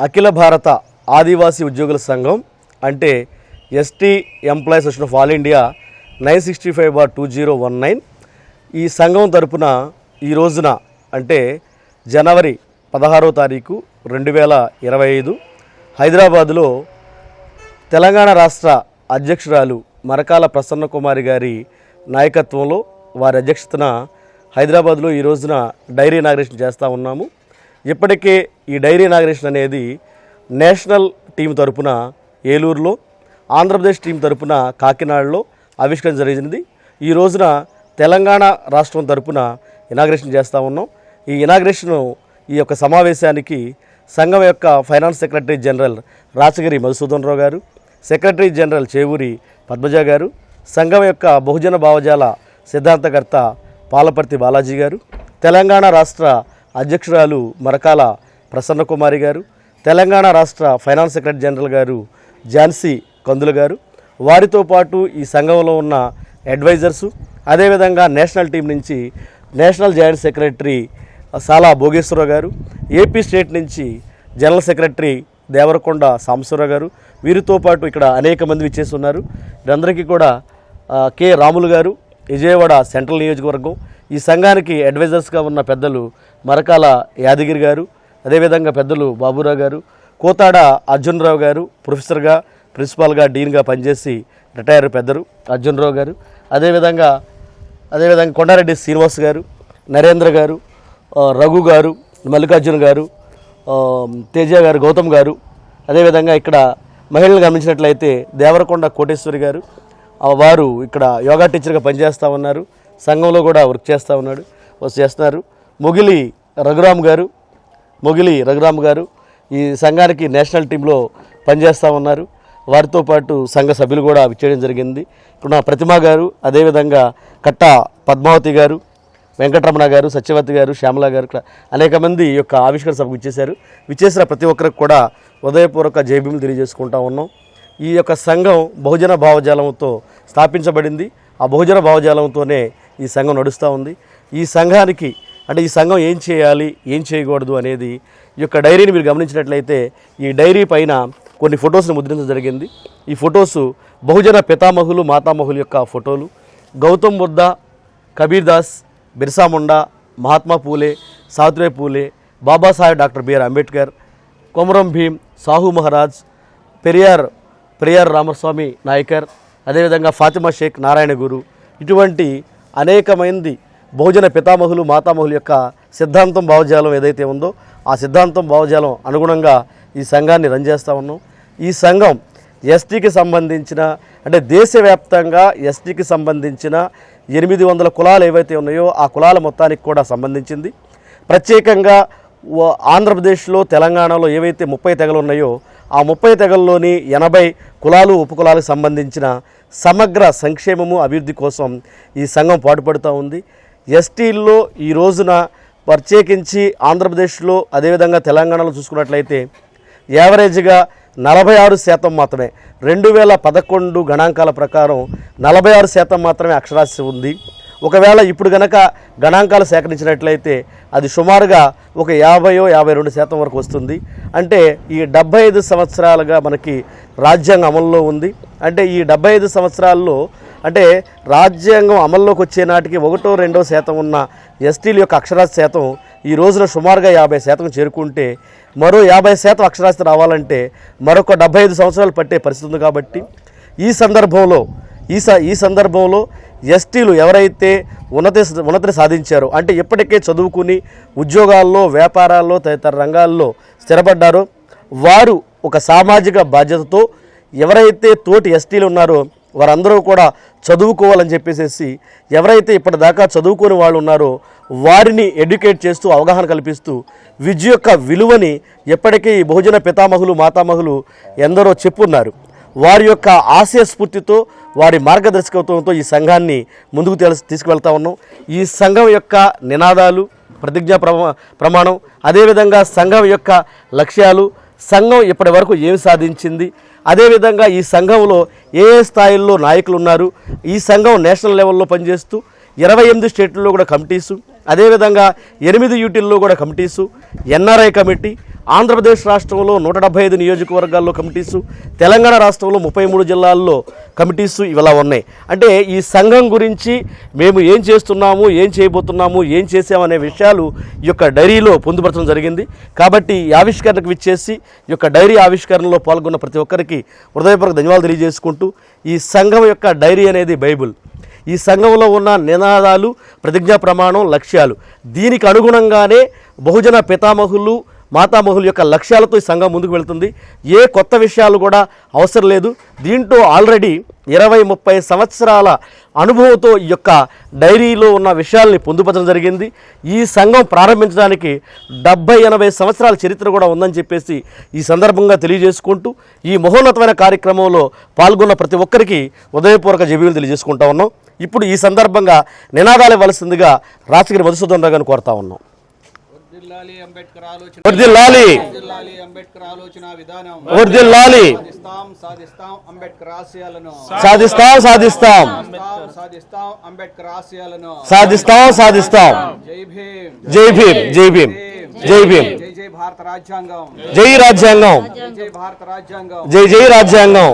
అఖిల భారత ఆదివాసీ ఉద్యోగుల సంఘం అంటే ST employees association of all India 965/2019 ఈ సంఘం తరపున ఈ రోజున అంటే జనవరి 16వ తారీఖు 2025 హైదరాబాదులో తెలంగాణ రాష్ట్ర అధ్యక్షురాలు మరకాల ప్రసన్న కుమారి గారి నాయకత్వంలో వారి అధ్యక్షతన హైదరాబాద్లో ఈ రోజున డైరీ ఇనాగ్రేషన్ చేస్తూ ఉన్నాము. ఇప్పటికే ఈ డైరీ ఇనాగ్రేషన్ అనేది నేషనల్ టీం తరపున ఏలూరులో, ఆంధ్రప్రదేశ్ టీం తరపున కాకినాడలో ఆవిష్కరణ జరిగింది. ఈ రోజున తెలంగాణ రాష్ట్రం తరపున ఇనాగ్రేషన్ చేస్తూ ఉన్నాం. ఈ ఇనాగ్రేషను ఈ యొక్క సమావేశానికి సంఘం యొక్క ఫైనాన్స్ సెక్రటరీ జనరల్ రాచగిరి మధుసూదన్ రావు గారు, సెక్రటరీ జనరల్ చేవూరి పద్మజ గారు, సంఘం యొక్క బహుజన భావజాల సిద్ధాంతకర్త పాలపర్తి బాలాజీ గారు, తెలంగాణ రాష్ట్ర అధ్యక్షురాలు మరకాల ప్రసన్న కుమారి గారు, తెలంగాణ రాష్ట్ర ఫైనాన్స్ సెక్రటరీ జనరల్ గారు ఝాన్సీ కందుల గారు, వారితో పాటు ఈ సంఘంలో ఉన్న అడ్వైజర్సు, అదేవిధంగా నేషనల్ టీం నుంచి నేషనల్ జాయింట్ సెక్రటరీ సాలా భోగేశ్వరరావు గారు, ఏపీ స్టేట్ నుంచి జనరల్ సెక్రటరీ దేవరకొండ సాంబశివరావు గారు, వీరితో పాటు ఇక్కడ అనేక మంది విచ్చేసి ఉన్నారు. వీరందరికీ కూడా కె రాములు గారు, విజయవాడ సెంట్రల్ నియోజకవర్గం, ఈ సంఘానికి అడ్వైజర్స్గా ఉన్న పెద్దలు మరకాల యాదగిరి గారు, అదేవిధంగా పెద్దలు బాబురావు గారు, కోతాడ అర్జునరావు గారు, ప్రొఫెసర్గా ప్రిన్సిపాల్గా డీన్గా పనిచేసి రిటైర్ పెద్దలు అర్జునరావు గారు, అదేవిధంగా కొండారెడ్డి శ్రీనివాస్ గారు, నరేంద్ర గారు, రఘు గారు, మల్లికార్జున గారు, తేజ గారు, గౌతమ్ గారు, అదేవిధంగా ఇక్కడ మహిళలు గమనించినట్లయితే దేవరకొండ కోటేశ్వరి గారు, వారు ఇక్కడ యోగా టీచర్గా పనిచేస్తూ ఉన్నారు, సంఘంలో కూడా వర్క్ చేస్తున్నారు. మొగిలి రఘురామ్ గారు ఈ సంఘానికి నేషనల్ టీంలో పనిచేస్తూ ఉన్నారు. వారితో పాటు సంఘ సభ్యులు కూడా విచ్చేయడం జరిగింది. ఇక్కడ ప్రతిమా గారు, అదేవిధంగా కట్ట పద్మావతి గారు, వెంకటరమణ గారు, సత్యవతి గారు, శ్యామల గారు, ఇక్కడ అనేక మంది ఈ యొక్క ఆవిష్కరణ సభకు విచ్చేసిన ప్రతి ఒక్కరికి కూడా ఉదయపూర్వక జయభీములు తెలియజేసుకుంటా ఉన్నాం. ఈ యొక్క సంఘం బహుజన భావజాలంతో స్థాపించబడింది. ఆ బహుజన భావజాలంతోనే ఈ సంఘం నడుస్తూ ఉంది. ఈ సంఘానికి అంటే ఈ సంఘం ఏం చేయాలి, ఏం చేయకూడదు అనేది ఈ యొక్క డైరీని మీరు గమనించినట్లయితే ఈ డైరీ పైన కొన్ని ఫొటోస్ని ముద్రించడం జరిగింది. ఈ ఫొటోసు బహుజన పితామహులు, మాతామహులు యొక్క ఫోటోలు. గౌతమ్ బుద్ధ, కబీర్ దాస్, బిర్సా ముండా, మహాత్మా పూలే, సావిత్రిబాయి పూలే, బాబాసాహెబ్ డాక్టర్ బిఆర్ అంబేద్కర్, కొమరం భీమ్, సాహు మహారాజ్, పెరియార్ రామస్వామి నాయకర్, అదేవిధంగా ఫాతిమా షేక్, నారాయణ గురు, ఇటువంటి అనేక మంది బహుజన పితామహులు, మాతామహులు యొక్క సిద్ధాంతం భావజాలం ఏదైతే ఉందో ఆ సిద్ధాంతం భావజాలం అనుగుణంగా ఈ సంఘాన్ని రన్ చేస్తూ ఉన్నాం. ఈ సంఘం ఎస్టీకి సంబంధించిన అంటే దేశవ్యాప్తంగా ఎస్టీకి సంబంధించిన 800 కులాలు ఏవైతే ఉన్నాయో ఆ కులాల మొత్తానికి కూడా సంబంధించింది. ప్రత్యేకంగా ఆంధ్రప్రదేశ్లో, తెలంగాణలో ఏవైతే 30 తెగలు ఉన్నాయో ఆ 30 తెగల్లోని 80 కులాలు, ఉపకులాలకు సంబంధించిన సమగ్ర సంక్షేమము, అభివృద్ధి కోసం ఈ సంఘం పాటుపడుతూ ఉంది. ఎస్టీల్లో ఈ రోజున ప్రత్యేకించి ఆంధ్రప్రదేశ్లో అదేవిధంగా తెలంగాణలో చూసుకున్నట్లయితే యావరేజ్గా 46% మాత్రమే 2011 గణాంకాల ప్రకారం 46% మాత్రమే అక్షరాస్యత ఉంది. ఒకవేళ ఇప్పుడు గనక గణాంకాలు సేకరించినట్లయితే అది సుమారుగా ఒక 50-52% వరకు వస్తుంది. అంటే ఈ 75 సంవత్సరాలుగా మనకి రాజ్యాంగం అమల్లో ఉంది. అంటే ఈ 75 సంవత్సరాల్లో అంటే రాజ్యాంగం అమల్లోకి వచ్చే నాటికి 1-2% ఉన్న ఎస్టీల యొక్క అక్షరాస్యత శాతం ఈ రోజున సుమారుగా 50% చేరుకుంటే మరో 50% అక్షరాస్యత రావాలంటే మరొక 75 సంవత్సరాలు పట్టే పరిస్థితి ఉంది. కాబట్టి ఈ సందర్భంలో ఎస్టీలు ఎవరైతే ఉన్నతిని సాధించారో అంటే ఇప్పటికే చదువుకుని ఉద్యోగాల్లో, వ్యాపారాల్లో, తదితర రంగాల్లో స్థిరపడ్డారో వారు ఒక సామాజిక బాధ్యతతో ఎవరైతే తోటి ఎస్టీలు ఉన్నారో వారందరూ కూడా చదువుకోవాలని చెప్పేసి ఎవరైతే ఇప్పటిదాకా చదువుకోని వాళ్ళు ఉన్నారో వారిని ఎడ్యుకేట్ చేస్తూ, అవగాహన కల్పిస్తూ విద్య యొక్క విలువని ఎప్పటికీ ఈ బహుజన పితామహులు, మాతామహులు ఎందరో చెప్పున్నారు. వారి యొక్క ఆశయ స్ఫూర్తితో, వారి మార్గదర్శకత్వంతో ఈ సంఘాన్ని ముందుకు తీసుకువెళ్తా ఉన్నాం. ఈ సంఘం యొక్క నినాదాలు, ప్రతిజ్ఞా ప్రమాణం, అదేవిధంగా సంఘం యొక్క లక్ష్యాలు, సంఘం ఇప్పటి వరకు ఏమి సాధించింది, అదేవిధంగా ఈ సంఘంలో ఏ స్థాయిల్లో నాయకులు ఉన్నారు, ఈ సంఘం నేషనల్ లెవెల్లో పనిచేస్తూ 28 స్టేట్లలో కూడా కమిటీసు, అదేవిధంగా 8 యూటీల్లో కూడా కమిటీసు, ఎన్ఆర్ఐ కమిటీ, ఆంధ్రప్రదేశ్ రాష్ట్రంలో 175 నియోజకవర్గాల్లో కమిటీసు, తెలంగాణ రాష్ట్రంలో 33 జిల్లాల్లో కమిటీసు ఇలా ఉన్నాయి. అంటే ఈ సంఘం గురించి మేము ఏం చేస్తున్నాము, ఏం చేయబోతున్నాము, ఏం చేసామనే విషయాలు ఈ యొక్క డైరీలో పొందుపరచడం జరిగింది. కాబట్టి ఈ ఆవిష్కరణకు విచ్చేసి ఈ యొక్క డైరీ ఆవిష్కరణలో పాల్గొన్న ప్రతి ఒక్కరికి హృదయపూర్వక ధన్యవాదాలు తెలియజేసుకుంటూ, ఈ సంఘం యొక్క డైరీ అనేది బైబిల్. ఈ సంఘంలో ఉన్న నినాదాలు, ప్రతిజ్ఞా ప్రమాణం, లక్ష్యాలు, దీనికి అనుగుణంగానే బహుజన పితామహులు, మాతామహుల యొక్క లక్ష్యాలతో ఈ సంఘం ముందుకు వెళ్తుంది. ఏ కొత్త విషయాలు కూడా అవసరం లేదు. దీంట్లో ఆల్రెడీ 20-30 సంవత్సరాల అనుభవంతో ఈ యొక్క డైరీలో ఉన్న విషయాల్ని పొందుపరచడం జరిగింది. ఈ సంఘం ప్రారంభించడానికి 70-80 సంవత్సరాల చరిత్ర కూడా ఉందని చెప్పేసి ఈ సందర్భంగా తెలియజేసుకుంటూ, ఈ మహోన్నతమైన కార్యక్రమంలో పాల్గొన్న ప్రతి ఒక్కరికి హృదయపూర్వక జేబీలు తెలియజేసుకుంటా ఉన్నాం. ఇప్పుడు ఈ సందర్భంగా నినాదాలు ఇవ్వాల్సిందిగా రాచగిరి మధుసూదన్ రావు గారిని కోరుతా ఉన్నాం. వర్ధిల్లాలి అంబేద్కర్ ఆలోచన విధానం, వర్ధిల్లాలి, సాధిస్తాం అంబేద్కర్ ఆశయాలను, సాధిస్తాం సాధిస్తాం సాధిస్తాం అంబేద్కర్ ఆశయాలను, సాధిస్తాం. జై భీమ్, జై భీమ్, జై భీమ్, జై భీమ్, జై జై భారత రాజ్యాంగం, జై రాజ్యాంగం, జై జై భారత రాజ్యాంగం, జై జై రాజ్యాంగం.